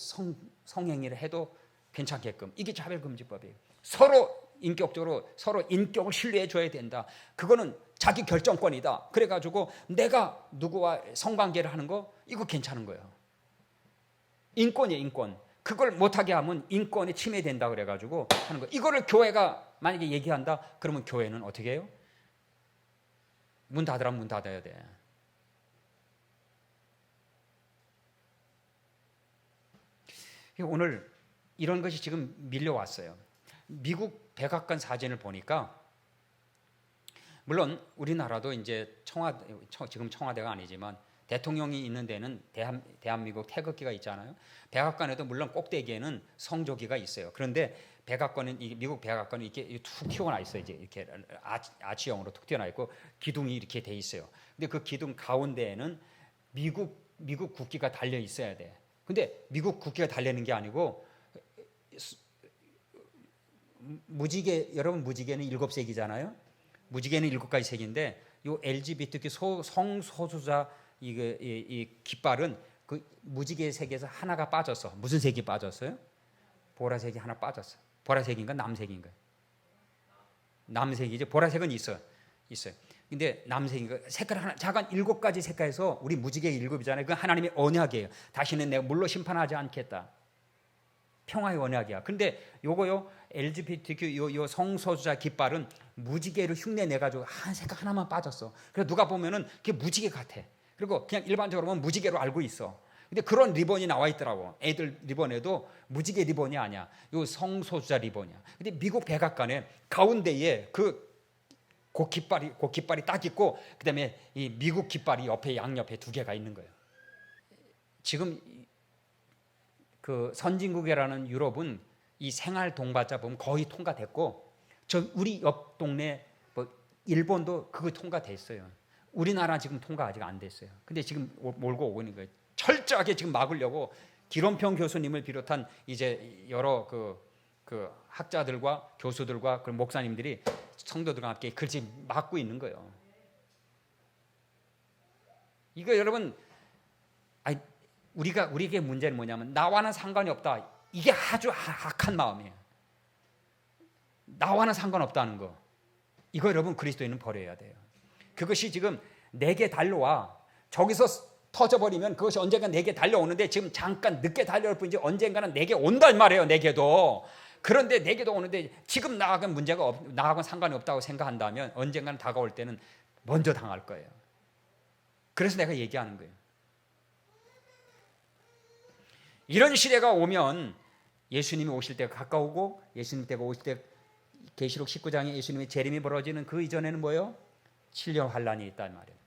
성행위를 해도 괜찮게끔. 이게 차별금지법이에요. 서로 인격적으로 서로 인격을 신뢰해 줘야 된다. 그거는 자기 결정권이다. 그래가지고 내가 누구와 성관계를 하는 거 이거 괜찮은 거예요. 인권이에요, 인권. 그걸 못하게 하면 인권이 침해된다 그래가지고 하는 거. 이거를 교회가 만약에 얘기한다. 그러면 교회는 어떻게 해요? 문 닫으라면 문 닫아야 돼. 오늘 이런 것이 지금 밀려왔어요. 미국 백악관 사진을 보니까 물론 우리나라도 이제 지금 청와대가 아니지만 대통령이 있는 데는 대한민국 태극기가 있잖아요. 백악관에도 물론 꼭대기에는 성조기가 있어요. 그런데 백악관은 미국 백악관은 이렇게 툭 튀어나와 있어요. 이제 이렇게 아치형으로 툭 튀어나와 있고 기둥이 이렇게 돼 있어요. 근데 그 기둥 가운데에는 미국 국기가 달려 있어야 돼. 근데 미국 국기가 달리는 게 아니고 무지개, 여러분 무지개는 7색이잖아요. 무지개는 7가지 색인데 요 LGBTQ 성소수자 이 깃발은 그 무지개 색에서 하나가 빠졌어. 무슨 색이 빠졌어요? 보라색이 하나 빠졌어. 보라색인가 남색인가? 남색이죠. 보라색은 있어요. 근데 남색인가? 색깔 하나, 작은 7가지 색깔에서 우리 무지개 7이잖아요. 그 하나님의 언약이에요. 다시는 내가 물로 심판하지 않겠다. 평화의 언약이야. 근데 요거요 LGBTQ 요 성소수자 깃발은 무지개를 흉내 내 가지고 한 색깔 하나만 빠졌어. 그래서 누가 보면은 그게 무지개 같아. 그리고 그냥 일반적으로 보면 무지개로 알고 있어. 근데 그런 리본이 나와 있더라고. 애들 리본에도 무지개 리본이 아니야. 요 성소수자 리본이야. 근데 미국 백악관에 가운데에 그 깃발이 딱 있고 그다음에 이 미국 깃발이 옆에 양옆에 2개가 있는 거예요. 지금 그 선진국이라는 유럽은 이 생활 동반자 보면 거의 통과됐고 우리 옆 동네 뭐 일본도 그거 통과됐어요. 우리나라 지금 통과 아직 안 됐어요. 근데 지금 몰고 오고 있는 거예요. 철저하게 지금 막으려고 기론평 교수님을 비롯한 이제 여러 그 학자들과 교수들과 그 목사님들이 성도들과 함께 글씨 막고 있는 거예요. 이거 여러분 우리에게 문제는 뭐냐면 나와는 상관이 없다. 이게 아주 악한 마음이에요. 나와는 상관없다는 거. 이거 여러분 그리스도인은 버려야 돼요. 그것이 지금 내게 달려와. 저기서 터져버리면 그것이 언젠가 내게 달려오는데 지금 잠깐 늦게 달려올 뿐이지 언젠가는 내게 온단 말이에요. 내게도. 그런데 내게도 오는데 지금 나하고는 나하고는 상관이 없다고 생각한다면 언젠가는 다가올 때는 먼저 당할 거예요. 그래서 내가 얘기하는 거예요. 이런 시대가 오면 예수님이 오실 때가 가까우고 예수님 때가 오실 때 계시록 19장에 예수님의 재림이 벌어지는 그 이전에는 뭐예요? 7년 환란이 있단 말이에요.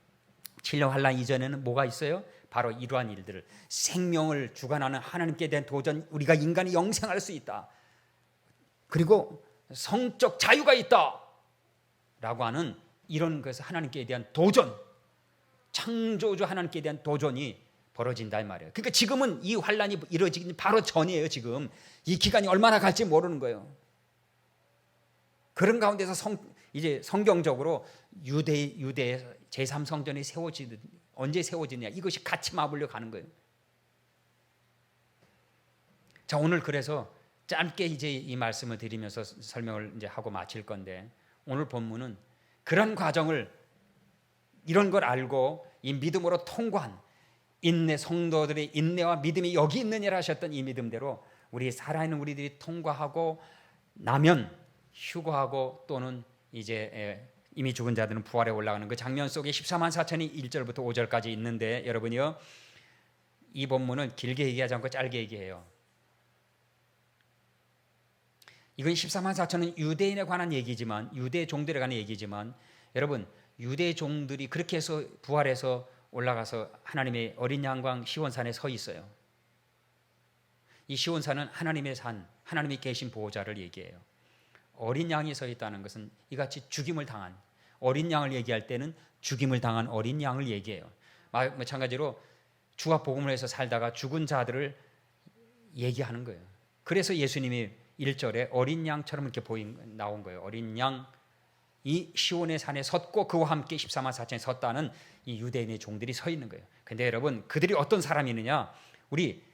7년 환란 이전에는 뭐가 있어요? 바로 이러한 일들을, 생명을 주관하는 하나님께 대한 도전, 우리가 인간이 영생할 수 있다, 그리고 성적 자유가 있다 라고 하는 이런 것을 하나님께 대한 도전, 창조주 하나님께 대한 도전이 벌어진다 이 말이에요. 그러니까 지금은 이 환란이 이루어지기 바로 전이에요. 지금 이 기간이 얼마나 갈지 모르는 거예요. 그런 가운데서 이제 성경적으로 유대의 제3성전이 세워지듯, 언제 세워지냐, 이것이 같이 맞물려 가는 거예요. 자, 오늘 그래서 짧게 이제 이 말씀을 드리면서 설명을 이제 하고 마칠 건데, 오늘 본문은 그런 과정을, 이런 걸 알고 이 믿음으로 통과한 인내, 성도들의 인내와 믿음이 여기 있느니라 하셨던 이 믿음대로 우리 살아있는 우리들이 통과하고 나면 휴거하고 또는 이제 이미 죽은 자들은 부활에 올라가는 그 장면 속에 14만 4천이 1절부터 5절까지 있는데, 여러분이요, 이 본문은 길게 얘기하지 않고 짧게 얘기해요. 이건 14만 4천은 유대인에 관한 얘기지만, 유대 종들에 관한 얘기지만, 여러분, 유대 종들이 그렇게 해서 부활해서 올라가서 하나님의 어린 양광 시온산에 서 있어요. 이 시온산은 하나님의 산, 하나님이 계신 보호자를 얘기해요. 어린 양이 서 있다는 것은 이같이 죽임을 당한, 어린 양을 얘기할 때는 죽임을 당한 어린 양을 얘기해요. 마찬가지로 주와 복음을 해서 살다가 죽은 자들을 얘기하는 거예요. 그래서 예수님이 1절에 어린 양처럼 이렇게 나온 거예요. 어린 양, 이 시온의 산에 섰고 그와 함께 14만 4천이 섰다는 이 유대인의 종들이 서 있는 거예요. 근데 여러분, 그들이 어떤 사람이느냐? 우리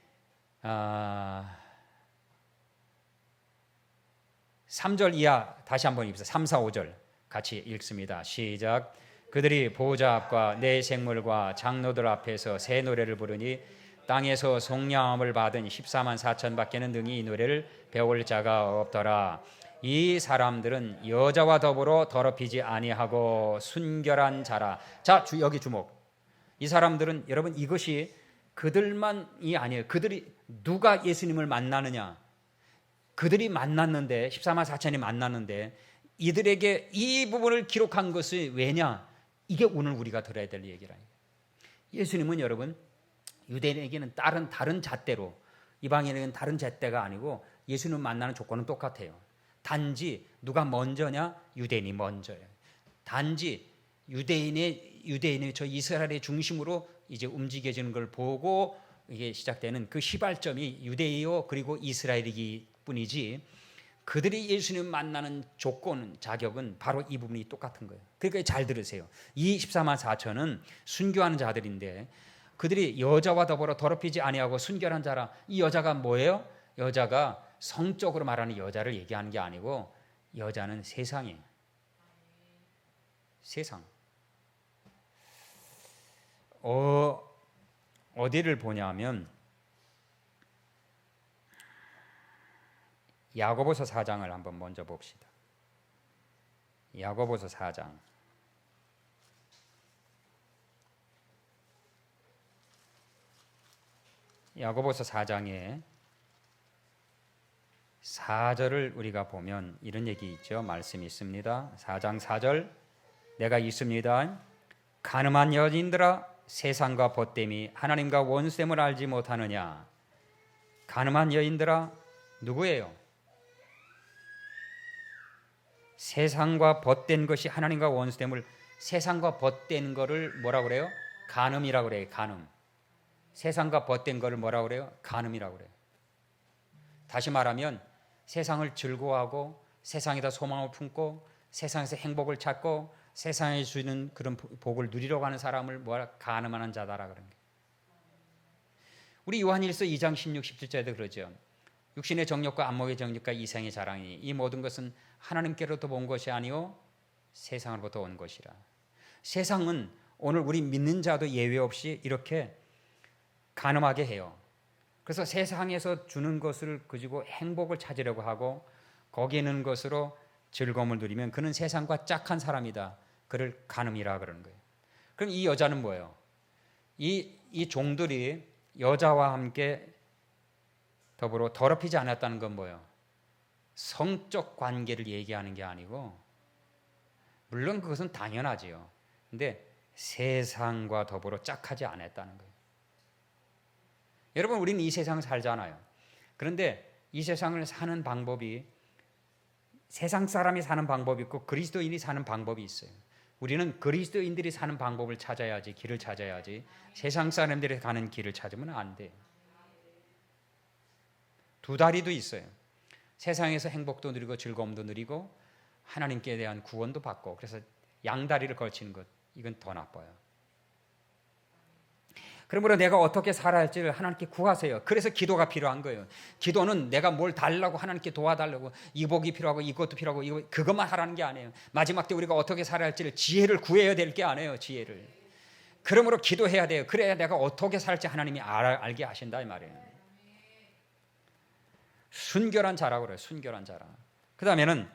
3절 이하 다시 한번 읽읍시다. 3, 4, 5절 같이 읽습니다. 시작. 그들이 보호자 앞과 내 생물과 장로들 앞에서 새 노래를 부르니 땅에서 속량함을 받은 14만 4천 밖에는 능히 이 노래를 배울 자가 없더라. 이 사람들은 여자와 더불어 더럽히지 아니하고 순결한 자라. 자, 여기 주목. 이 사람들은, 여러분, 이것이 그들만이 아니에요. 그들이 누가 예수님을 만나느냐? 그들이 만났는데, 14만 4천이 만났는데, 이들에게 이 부분을 기록한 것이 왜냐? 이게 오늘 우리가 들어야 될 얘기라. 예수님은 여러분, 유대인에게는 다른 잣대로, 이방인에게는 다른 잣대가 아니고 예수님 만나는 조건은 똑같아요. 단지 누가 먼저냐? 유대인이 먼저예요. 단지 유대인의 저 이스라엘의 중심으로 이제 움직여지는 걸 보고 이게 시작되는 그 시발점이 유대이요 그리고 이스라엘이기 뿐이지, 그들이 예수님 만나는 조건, 자격은 바로 이 부분이 똑같은 거예요. 그러니까 잘 들으세요. 이 14만 4천은 순교하는 자들인데, 그들이 여자와 더불어 더럽히지 아니하고 순결한 자라. 이 여자가 뭐예요? 여자가 성적으로 말하는 여자를 얘기하는 게 아니고, 여자는 세상이에요. 세상. 어디를 보냐면 야고보서 4장을 한번 먼저 봅시다. 야고보서 4장. 야고보서 4장에 4절을 우리가 보면 이런 얘기 있죠. 말씀이 있습니다. 4장 4절. 내가 있습니다. 가늠한 여인들아, 세상과 벗됨이 하나님과 원수됨을 알지 못하느냐. 가늠한 여인들아, 누구예요? 세상과 벗된 것이 하나님과 원수됨을, 세상과 벗된 거를 뭐라고 그래요? 간음이라고 그래요. 간음. 세상과 벗된 거를 뭐라고 그래요? 간음이라고 그래요. 다시 말하면 세상을 즐거워하고 세상에다 소망을 품고 세상에서 행복을 찾고 세상에 주는 그런 복을 누리려고 하는 사람을 뭐라 간음하는 자다라 그런 게. 우리 요한일서 2장 16, 17절에도 그러죠. 육신의 정욕과 안목의 정욕과 이생의 자랑이 이 모든 것은 하나님께로부터 온 것이 아니요 세상으로부터 온 것이라. 세상은 오늘 우리 믿는 자도 예외 없이 이렇게 간음하게 해요. 그래서 세상에서 주는 것을 가지고 행복을 찾으려고 하고 거기에 있는 것으로 즐거움을 누리면 그는 세상과 짝한 사람이다. 그를 간음이라 그러는 거예요. 그럼 이 여자는 뭐예요? 이 종들이 여자와 함께 더불어 더럽히지 않았다는 건 뭐예요? 성적 관계를 얘기하는 게 아니고, 물론 그것은 당연하지요. 근데 세상과 더불어 짝하지 않았다는 거예요. 여러분, 우리는 이 세상 살잖아요. 그런데 이 세상을 사는 방법이 세상 사람이 사는 방법이 있고 그리스도인이 사는 방법이 있어요. 우리는 그리스도인들이 사는 방법을 찾아야지, 길을 찾아야지, 세상 사람들이 가는 길을 찾으면 안 돼요. 두 다리도 있어요. 세상에서 행복도 누리고 즐거움도 누리고 하나님께 대한 구원도 받고, 그래서 양다리를 걸치는 것, 이건 더 나빠요. 그러므로 내가 어떻게 살아야 할지를 하나님께 구하세요. 그래서 기도가 필요한 거예요. 기도는 내가 뭘 달라고, 하나님께 도와달라고, 이 복이 필요하고 이것도 필요하고 그것만 하라는 게 아니에요. 마지막 때 우리가 어떻게 살아야 할지를 지혜를 구해야 될 게 아니에요. 지혜를. 그러므로 기도해야 돼요. 그래야 내가 어떻게 살지 하나님이 알게 하신다 이 말이에요. 순결한 자라고 그래요. 순결한 자라. 그 다음에는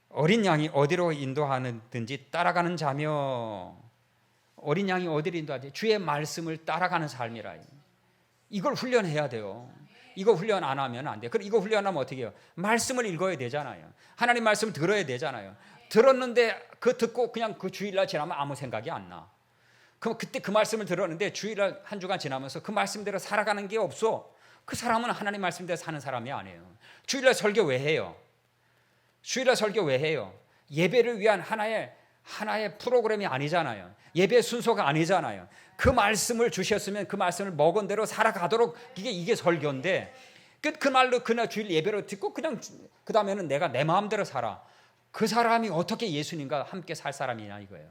어린 양이 어디로 인도하든지 따라가는 자며, 어린 양이 어디로 인도하지? 주의 말씀을 따라가는 삶이라. 이걸 훈련해야 돼요. 이거 훈련 안 하면 안 돼요. 그럼 이거 훈련하면 어떻게 해요? 말씀을 읽어야 되잖아요. 하나님 말씀 들어야 되잖아요. 들었는데 그 듣고 그냥 그 주일날 지나면 아무 생각이 안 나. 그럼 그때 그 말씀을 들었는데 주일날 한 주간 지나면서 그 말씀대로 살아가는 게 없어. 그 사람은 하나님 말씀대로 사는 사람이 아니에요. 주일날 설교 왜 해요? 주일날 설교 왜 해요? 예배를 위한 하나의 프로그램이 아니잖아요. 예배 순서가 아니잖아요. 그 말씀을 주셨으면 그 말씀을 먹은 대로 살아가도록, 이게 설교인데, 그 말로 그날 주일 예배로 듣고 그냥 그 다음에는 내가 내 마음대로 살아. 그 사람이 어떻게 예수님과 함께 살 사람이냐 이거예요.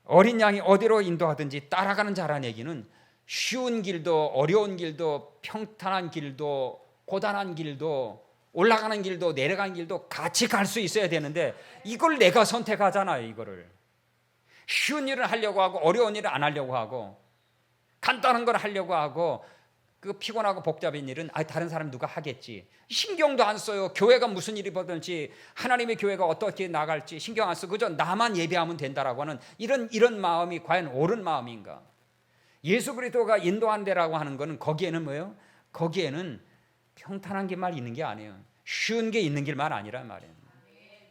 어린 양이 어디로 인도하든지 따라가는 자라는 얘기는 쉬운 길도 어려운 길도 평탄한 길도 고단한 길도 올라가는 길도 내려가는 길도 같이 갈 수 있어야 되는데, 이걸 내가 선택하잖아요. 이거를 쉬운 일을 하려고 하고 어려운 일을 안 하려고 하고 간단한 걸 하려고 하고, 그 피곤하고 복잡한 일은 다른 사람 누가 하겠지, 신경도 안 써요. 교회가 무슨 일이 벌어질지, 하나님의 교회가 어떻게 나갈지 신경 안 쓰고 그저 나만 예배하면 된다라고 하는 이런 마음이 과연 옳은 마음인가? 예수 그리스도가 인도한 데라고 하는 것은 거기에는 뭐예요? 거기에는 평탄한 길만 있는 게 아니에요. 쉬운 게 있는 길만 아니란 말이에요.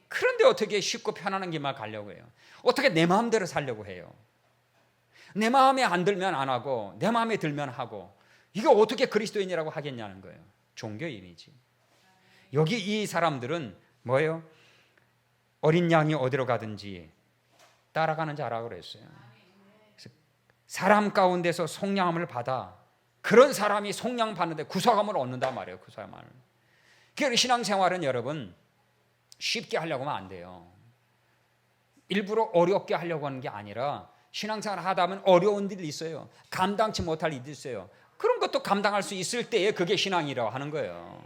그런데 어떻게 쉽고 편안한 길만 가려고 해요? 어떻게 내 마음대로 살려고 해요? 내 마음에 안 들면 안 하고 내 마음에 들면 하고, 이거 어떻게 그리스도인이라고 하겠냐는 거예요. 종교인이지. 여기 이 사람들은 뭐예요? 어린 양이 어디로 가든지 따라가는 자라고 그랬어요. 사람 가운데서 속량함을 받아, 그런 사람이 속량 받는데 구속함을 얻는단 말이에요. 그 사람을. 그러니까 신앙생활은 여러분 쉽게 하려고 하면 안 돼요. 일부러 어렵게 하려고 하는 게 아니라, 신앙생활 하다 보면 어려운 일이 있어요. 감당치 못할 일이 있어요. 그런 것도 감당할 수 있을 때에 그게 신앙이라고 하는 거예요.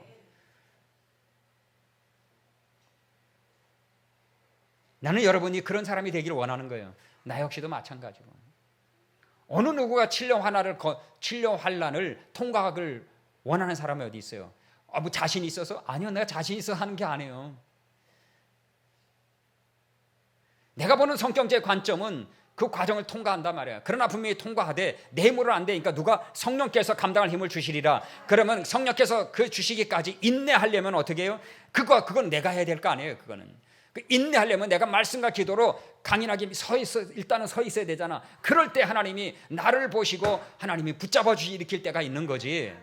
나는 여러분이 그런 사람이 되기를 원하는 거예요. 나 역시도 마찬가지로. 어느 누구가 칠령 환난을 통과하길 원하는 사람이 어디 있어요? 뭐 자신 있어서? 아니요, 내가 자신 있어 하는 게 아니에요. 내가 보는 성경제 관점은 그 과정을 통과한단 말이에요. 그러나 분명히 통과하되 내 힘으로 안 되니까 누가 성령께서 감당할 힘을 주시리라. 그러면 성령께서 그 주시기까지 인내하려면 어떻게 해요? 그건 내가 해야 될 거 아니에요. 그거는 인내하려면 내가 말씀과 기도로 강인하게 일단은 서 있어야 되잖아. 그럴 때 하나님이 나를 보시고 하나님이 붙잡아 주시 일으킬 때가 있는 거지.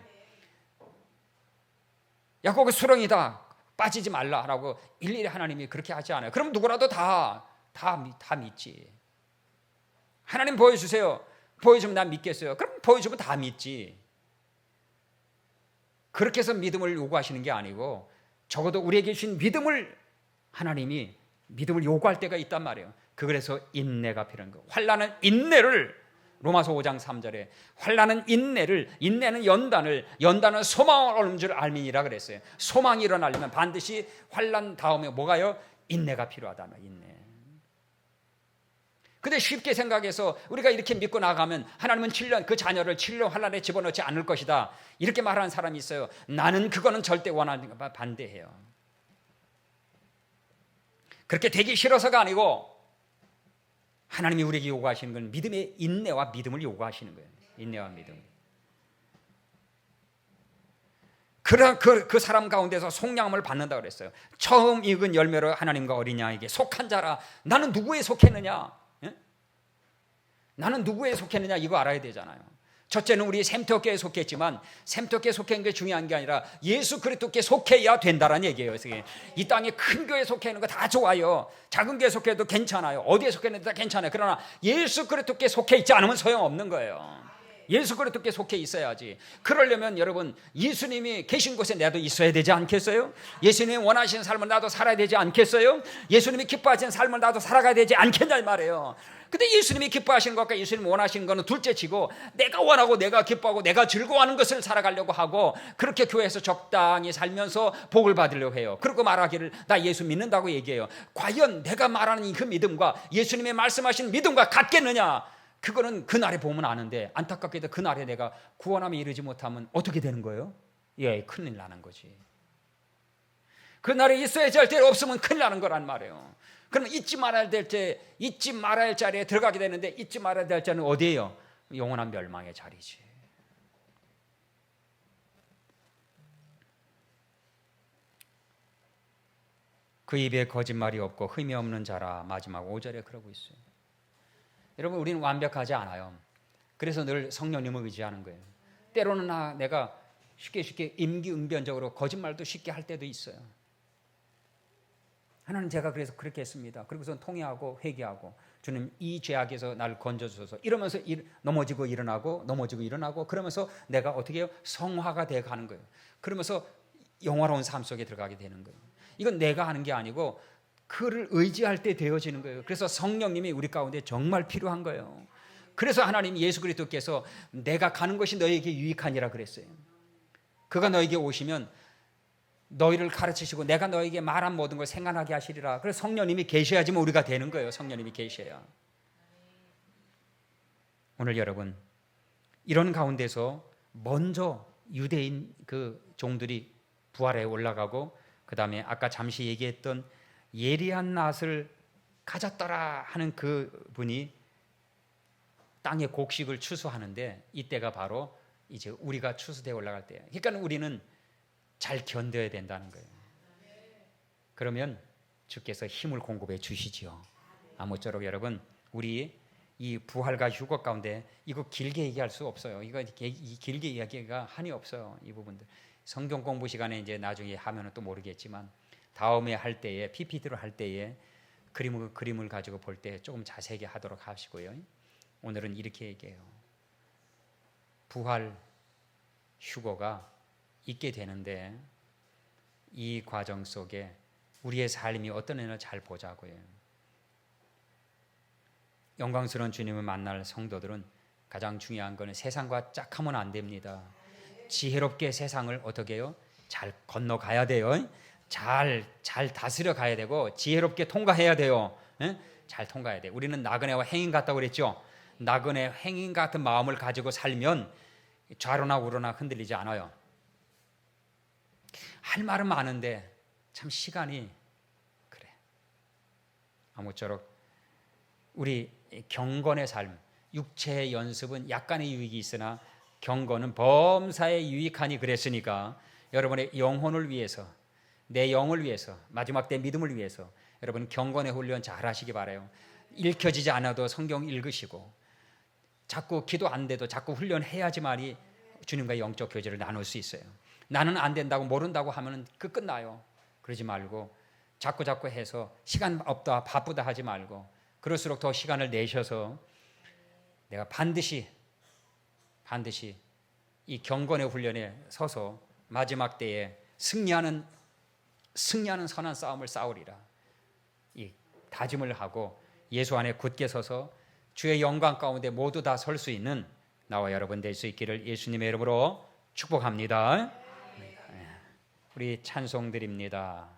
야고보 수렁이다, 빠지지 말라라고 일일이 하나님이 그렇게 하지 않아요. 그럼 누구라도 다 믿지. 하나님 보여주세요. 보여주면 난 믿겠어요. 그럼 보여주면 다 믿지. 그렇게 해서 믿음을 요구하시는 게 아니고, 적어도 우리에게 주신 하나님이 믿음을 요구할 때가 있단 말이에요. 그래서 인내가 필요한 거예요. 환난은 인내를, 로마서 5장 3절에 환난은 인내는 연단은 소망을 얻는 줄 알미니라 그랬어요. 소망이 일어나려면 반드시 환난 다음에 뭐가요? 인내가 필요하다. 인내. 근데 쉽게 생각해서 우리가 이렇게 믿고 나가면 하나님은 그 자녀를 7년 환난에 집어넣지 않을 것이다, 이렇게 말하는 사람이 있어요. 나는 그거는 절대 원하는 거 반대해요. 그렇게 되기 싫어서가 아니고, 하나님이 우리에게 요구하시는 건 믿음의 인내와 믿음을 요구하시는 거예요. 인내와 믿음. 그 사람 가운데서 속량함을 받는다 그랬어요. 처음 익은 열매로 하나님과 어린 양에게 속한 자라. 나는 누구에 속했느냐? 예? 나는 누구에 속했느냐 이거 알아야 되잖아요. 첫째는 우리 샘터교에 속했지만 샘터교에 속한 게 중요한 게 아니라 예수 그리스도께 속해야 된다는 얘기예요. 그래서 이 땅에 큰 교회에 속해 있는 거 다 좋아요. 작은 교회에 속해도 괜찮아요. 어디에 속해 있는데 다 괜찮아요. 그러나 예수 그리스도께 속해 있지 않으면 소용없는 거예요. 예수 그리스도께 속해 있어야지. 그러려면 여러분 예수님이 계신 곳에 나도 있어야 되지 않겠어요? 예수님이 원하시는 삶을 나도 살아야 되지 않겠어요? 예수님이 기뻐하시는 삶을 나도 살아가야 되지 않겠냐 이 말이에요. 근데 예수님이 기뻐하시는 것과 예수님이 원하시는 것은 둘째치고 내가 원하고 내가 기뻐하고 내가 즐거워하는 것을 살아가려고 하고 그렇게 교회에서 적당히 살면서 복을 받으려고 해요. 그리고 말하기를 나 예수 믿는다고 얘기해요. 과연 내가 말하는 그 믿음과 예수님의 말씀하신 믿음과 같겠느냐? 그거는 그날에 보면 아는데 안타깝게도 그날에 내가 구원함에 이르지 못하면 어떻게 되는 거예요? 예, 큰일 나는 거지. 그날에 있어야지 할 때 없으면 큰일 나는 거란 말이에요. 그러면 잊지 말아야 될 때 잊지 말아야 할 자리에 들어가게 되는데 잊지 말아야 될 자리는 어디예요? 영원한 멸망의 자리지. 그 입에 거짓말이 없고 흠이 없는 자라 마지막 5절에 그러고 있어요. 여러분 우리는 완벽하지 않아요. 그래서 늘 성령님을 의지하는 거예요. 때로는 내가 쉽게 임기응변적으로 거짓말도 쉽게 할 때도 있어요. 하나님 제가 그래서 그렇게 했습니다. 그리고서 통회하고 회개하고 주님 이 죄악에서 나를 건져주소서 이러면서 넘어지고 일어나고 그러면서 내가 어떻게 해요? 성화가 돼가는 거예요. 그러면서 영화로운 삶 속에 들어가게 되는 거예요. 이건 내가 하는 게 아니고 그를 의지할 때 되어지는 거예요. 그래서 성령님이 우리 가운데 정말 필요한 거예요. 그래서 하나님 예수 그리스도께서 내가 가는 것이 너에게 유익하니라 그랬어요. 그가 너에게 오시면 너희를 가르치시고 내가 너에게 말한 모든 걸 생각나게 하시리라. 그래서 성령님이 계셔야지만 우리가 되는 거예요. 성령님이 계셔야. 오늘 여러분 이런 가운데서 먼저 유대인 그 종들이 부활에 올라가고 그 다음에 아까 잠시 얘기했던 예리한 낫을 가졌더라 하는 그 분이 땅의 곡식을 추수하는데 이때가 바로 이제 우리가 추수되어 올라갈 때예요. 그러니까 우리는 잘 견뎌야 된다는 거예요. 그러면 주께서 힘을 공급해 주시지요. 아무쪼록 여러분 우리 이 부활과 휴거 가운데 이거 길게 얘기할 수 없어요. 이거 길게 이야기가 한이 없어요. 이 부분들 성경 공부 시간에 이제 나중에 하면은 또 모르겠지만 다음에 할 때에 PPT로 할 때에 그림을 가지고 볼 때 조금 자세하게 하도록 하시고요. 오늘은 이렇게 얘기해요. 부활 휴거가 있게 되는데 이 과정 속에 우리의 삶이 어떤 애를 잘 보자고요. 영광스러운 주님을 만날 성도들은 가장 중요한 것은 세상과 짝하면 안 됩니다. 지혜롭게 세상을 어떻게 해요? 잘 건너가야 돼요. 잘 다스려 가야 되고 지혜롭게 통과해야 돼요. 잘 통과해야 돼. 우리는 나그네와 행인 같다고 그랬죠. 나그네 행인 같은 마음을 가지고 살면 좌로나 우로나 흔들리지 않아요. 할 말은 많은데 참 시간이 그래. 아무쪼록 우리 경건의 삶, 육체의 연습은 약간의 유익이 있으나 경건은 범사에 유익하니 그랬으니까 여러분의 영혼을 위해서 내 영을 위해서 마지막 때 믿음을 위해서 여러분 경건의 훈련 잘 하시기 바라요. 읽혀지지 않아도 성경 읽으시고 자꾸 기도 안 돼도 자꾸 훈련해야지만이 주님과의 영적 교제를 나눌 수 있어요. 나는 안 된다고 모른다고 하면 끝나요. 그러지 말고 자꾸 해서 시간 없다 바쁘다 하지 말고 그럴수록 더 시간을 내셔서 내가 반드시 이 경건의 훈련에 서서 마지막 때에 승리하는 선한 싸움을 싸우리라. 이 다짐을 하고 예수 안에 굳게 서서 주의 영광 가운데 모두 다 설 수 있는 나와 여러분 될 수 있기를 예수님의 이름으로 축복합니다. 우리 찬송 드립니다.